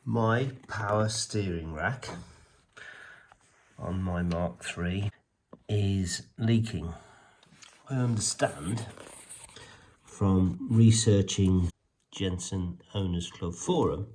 My power steering rack on my Mark III is leaking. I understand from researching Jensen Owners Club forum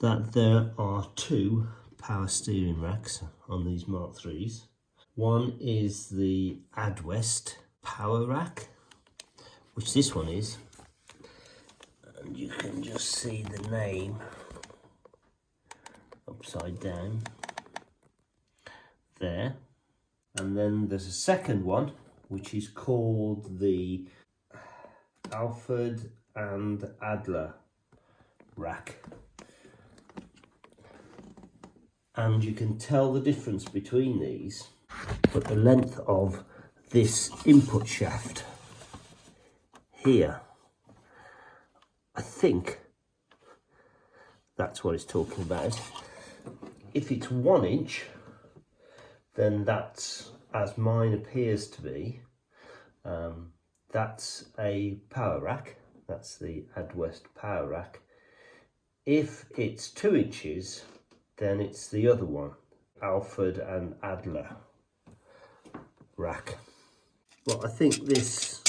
that there are two power steering racks on these Mark IIIs. One is the Adwest POW-A-RAK, which this one is, and you can just see the name upside down there. And then there's a second one which is called the Alfred and Adler rack, and you can tell the difference between these, but the length of this input shaft here, I think that's what it's talking about. If it's 1 inch, then that's, as mine appears to be, that's a power rack. That's the Adwest POW-A-RAK. If it's 2 inches, then it's the other one, Alfred and Adler rack. Well, I think this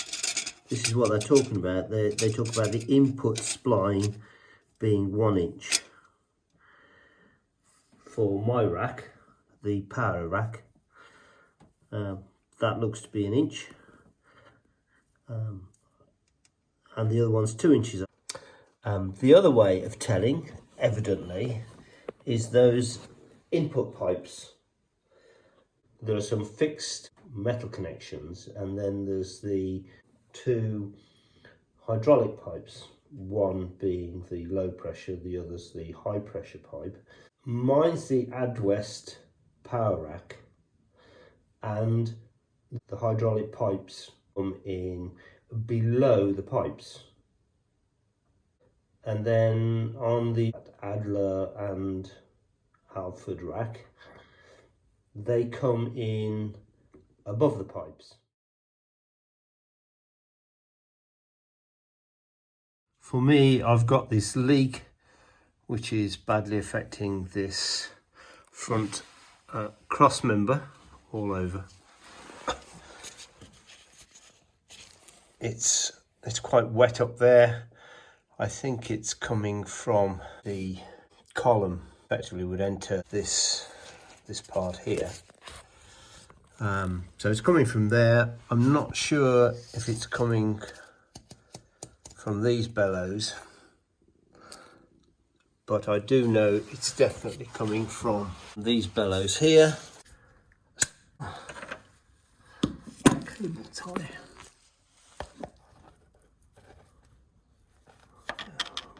is what they're talking about. They talk about the input spline being 1 inch. For my rack, the POW-A-RAK, that looks to be 1 inch, and the other one's 2 inches. The other way of telling, evidently, is those input pipes. There are some fixed metal connections, and then there's the two hydraulic pipes, one being the low pressure, the other's the high pressure pipe. Mine's the Adwest POW-A-RAK, and the hydraulic pipes come in below the pipes. And then on the Adler and Alfred rack, they come in above the pipes. For me, I've got this leak which is badly affecting this front cross member all over. It's quite wet up there. I think it's coming from the column, effectively would enter this part here. So it's coming from there. I'm not sure if it's coming from these bellows, but I do know it's definitely coming from these bellows here. Cable tie.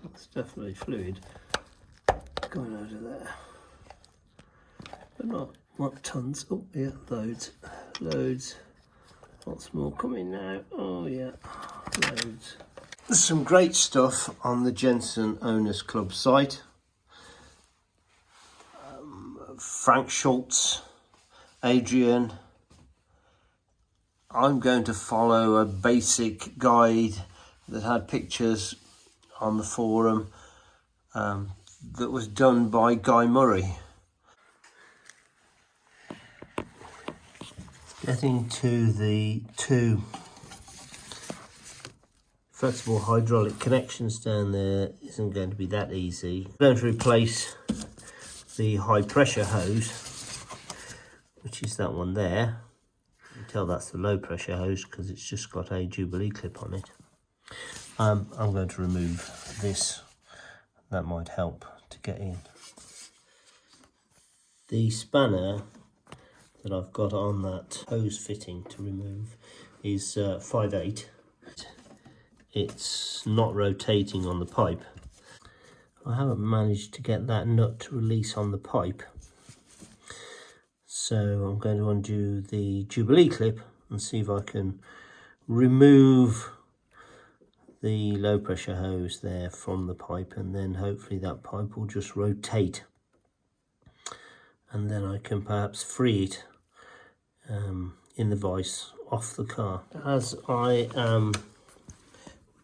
That's definitely fluid going out of there, but not tons. Oh yeah, loads, lots more coming now. Oh yeah, loads. There's some great stuff on the Jensen Owners Club site. Frank Schultz, Adrian. I'm going to follow a basic guide that had pictures on the forum that was done by Guy Murray. Getting to the two flexible hydraulic connections down there isn't going to be that easy. I'm going to replace the high pressure hose, which is that one there. You can tell that's the low pressure hose because it's just got a Jubilee clip on it. I'm going to remove this. That might help to get in. The spanner that I've got on that hose fitting to remove is 5/8. It's not rotating on the pipe. I haven't managed to get that nut to release on the pipe, so I'm going to undo the Jubilee clip and see if I can remove the low pressure hose there from the pipe, and then hopefully that pipe will just rotate, and then I can perhaps free it in the vise off the car. As I am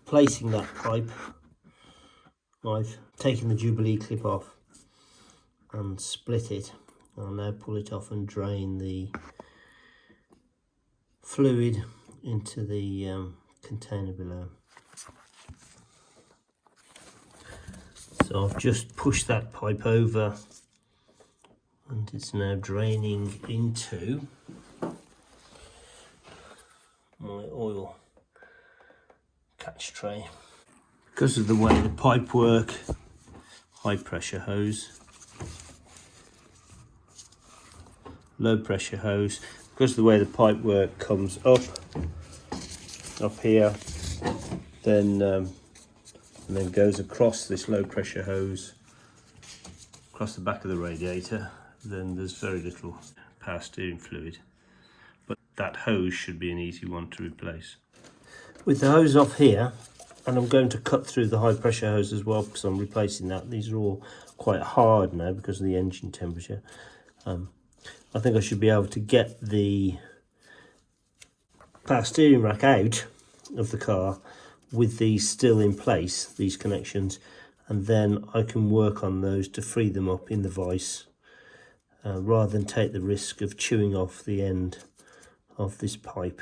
placing that pipe I've taken the Jubilee clip off and split it. I'll now pull it off and drain the fluid into the container below. So I've just pushed that pipe over and it's now draining into my oil catch tray. Because of the way the pipe work, high pressure hose, low pressure hose, because of the way the pipe work comes up here, then and then goes across this low pressure hose across the back of the radiator, then there's very little power steering fluid, but that hose should be an easy one to replace. With the hose off here, and I'm going to cut through the high pressure hose as well because I'm replacing that. These are all quite hard now because of the engine temperature. I think I should be able to get the power steering rack out of the car with these still in place, these connections, and then I can work on those to free them up in the vise rather than take the risk of chewing off the end of this pipe.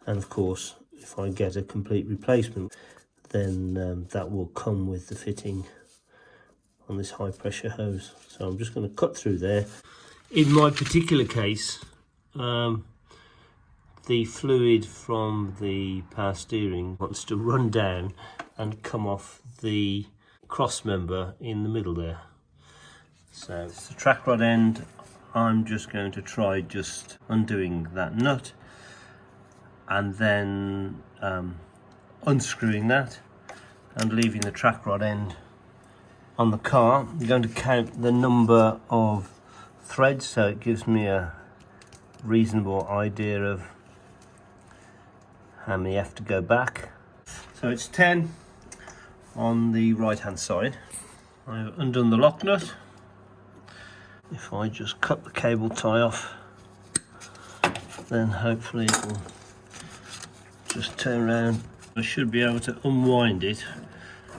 And of course, if I get a complete replacement, then that will come with the fitting on this high pressure hose. So I'm just going to cut through there. In my particular case, the fluid from the power steering wants to run down and come off the cross member in the middle there. So it's the track rod end. I'm just going to try just undoing that nut and then unscrewing that and leaving the track rod end on the car. I'm going to count the number of threads so it gives me a reasonable idea of how many have to go back. So it's 10 on the right hand side. I've undone the lock nut. If I just cut the cable tie off, then hopefully it will just turn around. I should be able to unwind it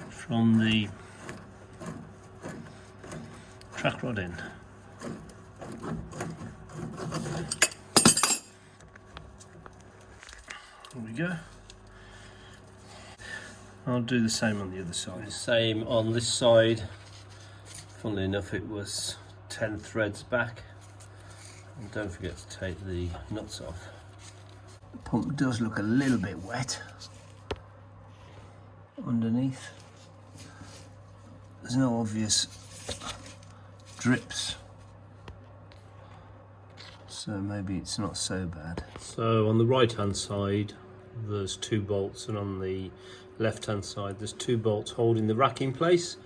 from the track rod end. There we go. I'll do the same on the other side. The same on this side. Funnily enough, it was 10 threads back. And don't forget to take the nuts off. The pump does look a little bit wet underneath. There's no obvious drips, so maybe it's not so bad. So on the right hand side there's 2 bolts, and on the left hand side there's 2 bolts holding the rack in place.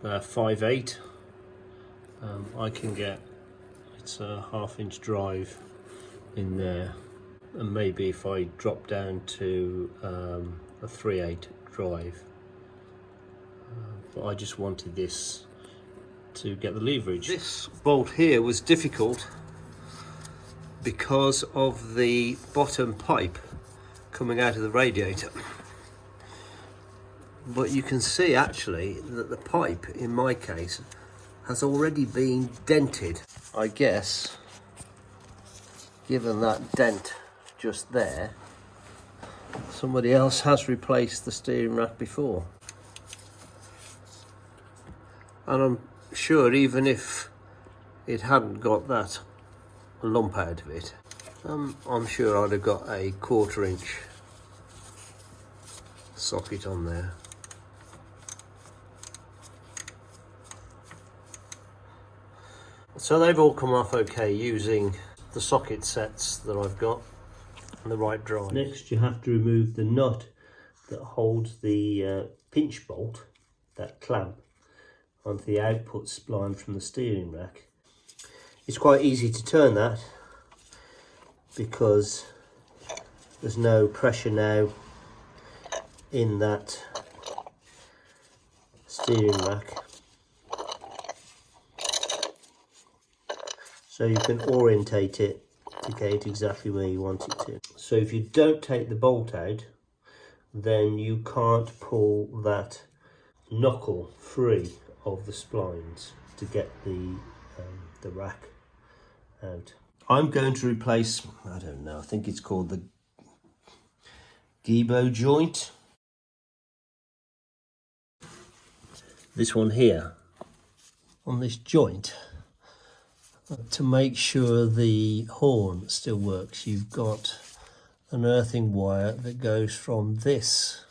They're 5/8. I can get, it's a 1/2 inch drive in there, and maybe if I drop down to a 3/8 drive, but I just wanted this to get the leverage. This bolt here was difficult because of the bottom pipe coming out of the radiator, but you can see actually that the pipe in my case has already been dented. I guess given that dent just there, somebody else has replaced the steering rack before, and I'm sure even if it hadn't got that lump out of it, I'm sure I'd have got a 1/4 inch socket on there. So they've all come off okay using the socket sets that I've got and the right drive. Next you have to remove the nut that holds the pinch bolt, that clamp, onto the output spline from the steering rack. It's quite easy to turn that because there's no pressure now in that steering rack, so you can orientate it to get it exactly where you want it to. So if you don't take the bolt out, then you can't pull that knuckle free of the splines to get the rack out. I'm going to replace, I don't know, I think it's called the gebo joint. This one here on this joint, to make sure the horn still works, you've got an earthing wire that goes from this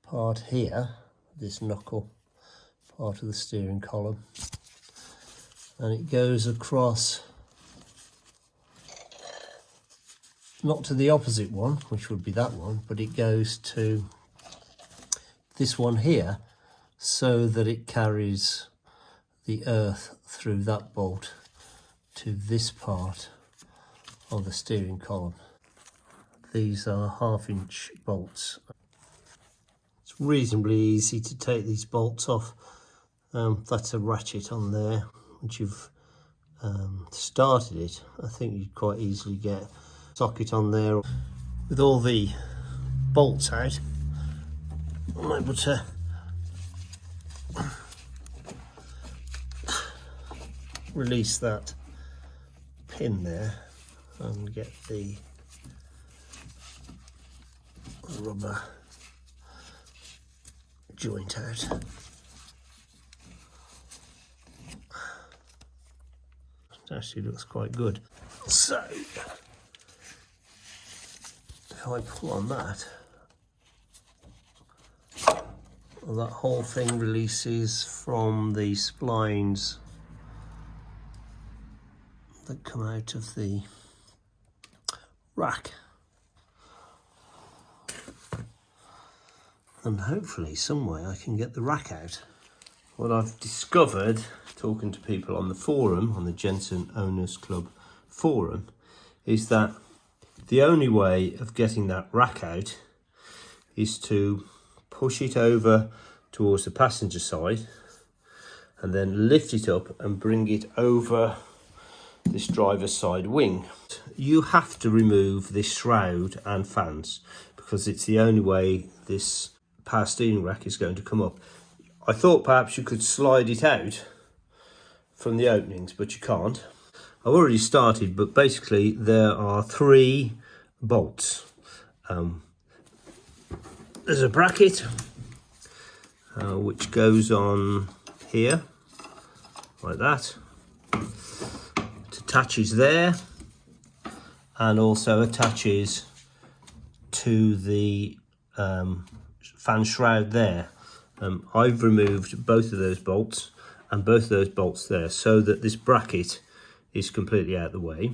part here, this knuckle part of the steering column, and it goes across, not to the opposite one, which would be that one, but it goes to this one here, so that it carries the earth through that bolt to this part of the steering column. These are 1/2-inch bolts. It's reasonably easy to take these bolts off. That's a ratchet on there. Once you've started it, I think you'd quite easily get a socket on there. With all the bolts out, I'm able to release that pin there and get the rubber joint out. It actually looks quite good. So if I pull on that, well, that whole thing releases from the splines that come out of the rack, and hopefully some way I can get the rack out. What I've discovered talking to people on the forum, on the Jensen Owners Club forum, is that the only way of getting that rack out is to push it over towards the passenger side and then lift it up and bring it over this driver's side wing. You have to remove this shroud and fans because it's the only way this power steering rack is going to come up. I thought perhaps you could slide it out from the openings, but you can't. I've already started, but basically there are 3 bolts. There's a bracket which goes on here like that. It attaches there and also attaches to the fan shroud there. I've removed both of those bolts and both of those bolts there so that this bracket is completely out of the way.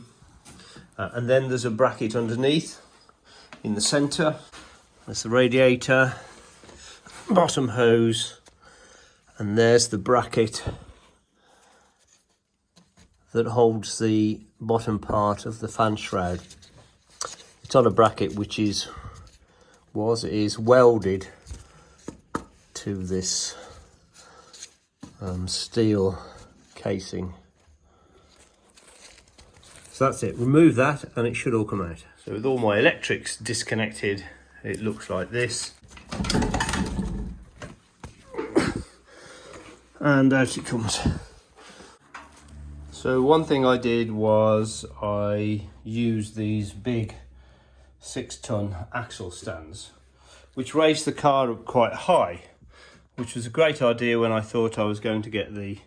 And then there's a bracket underneath in the centre. There's the radiator, bottom hose, and there's the bracket that holds the bottom part of the fan shroud. It's on a bracket which is welded to this steel casing. So that's it. Remove that and it should all come out. So with all my electrics disconnected, it looks like this. And out it comes. So one thing I did was I used these big 6-ton axle stands, which raised the car up quite high, which was a great idea when I thought I was going to get the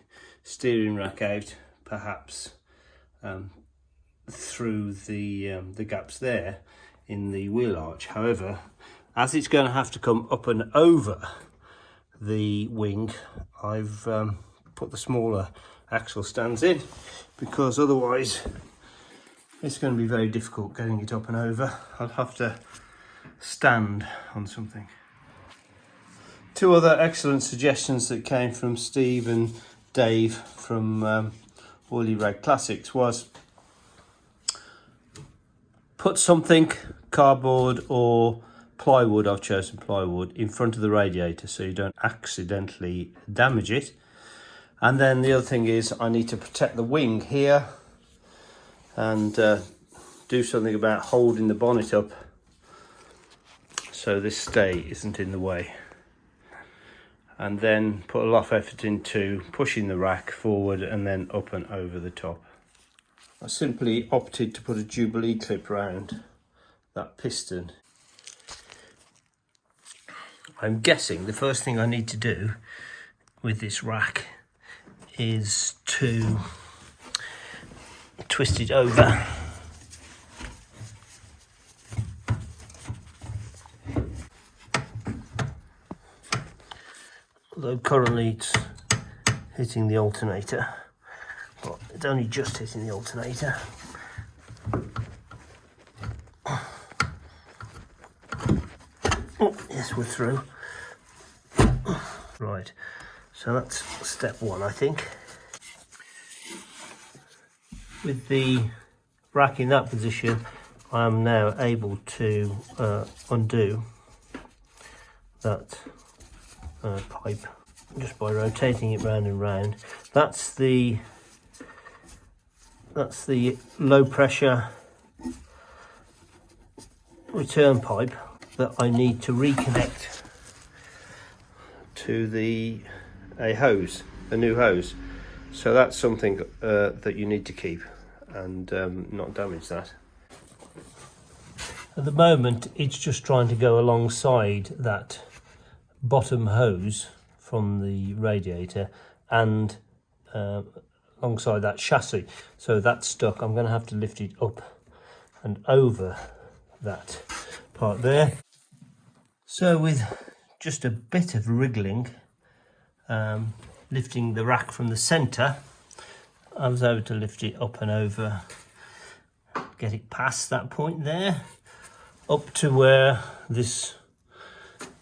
steering rack out, perhaps through the gaps there in the wheel arch. However, as it's going to have to come up and over the wing, I've put the smaller axle stands in, because otherwise it's going to be very difficult getting it up and over. I'll have to stand on something. 2 other excellent suggestions that came from Steve and Dave from POW-A-RAK Classics was put something, cardboard or plywood, I've chosen plywood, in front of the radiator so you don't accidentally damage it. And then the other thing is I need to protect the wing here and do something about holding the bonnet up so this stay isn't in the way. and then put a lot of effort into pushing the rack forward and then up and over the top. I simply opted to put a Jubilee clip around that piston. I'm guessing the first thing I need to do with this rack is to twist it over. Although currently it's hitting the alternator, but it's only just hitting the alternator. Oh, yes, we're through. Right, so that's step one, I think. With the rack in that position, I am now able to undo that pipe just by rotating it round and round. That's the low pressure return pipe that I need to reconnect to a hose, a new hose. So that's something that you need to keep and not damage that. At the moment, it's just trying to go alongside that bottom hose from the radiator and alongside that chassis. So that's stuck. I'm going to have to lift it up and over that part there. So with just a bit of wriggling, lifting the rack from the centre, I was able to lift it up and over, get it past that point there, up to where this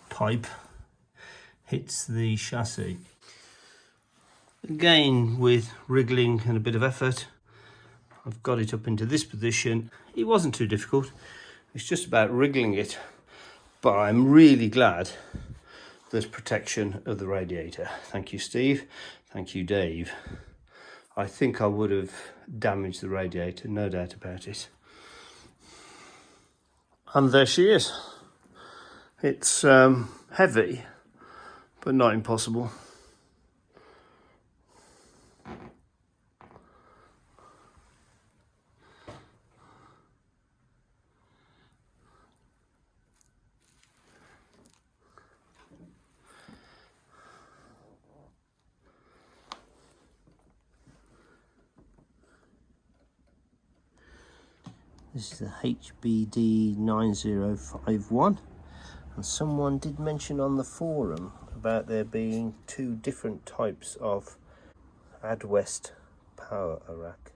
pipe hits the chassis. Again, with wriggling and a bit of effort, I've got it up into this position. It wasn't too difficult, it's just about wriggling it, but I'm really glad there's protection of the radiator. Thank you, Steve. Thank you, Dave. I think I would have damaged the radiator, no doubt about it. And there she is. It's heavy, but not impossible. This is the HBD 9051, and someone did mention on the forum about there being two different types of Adwest POW-A-RAK.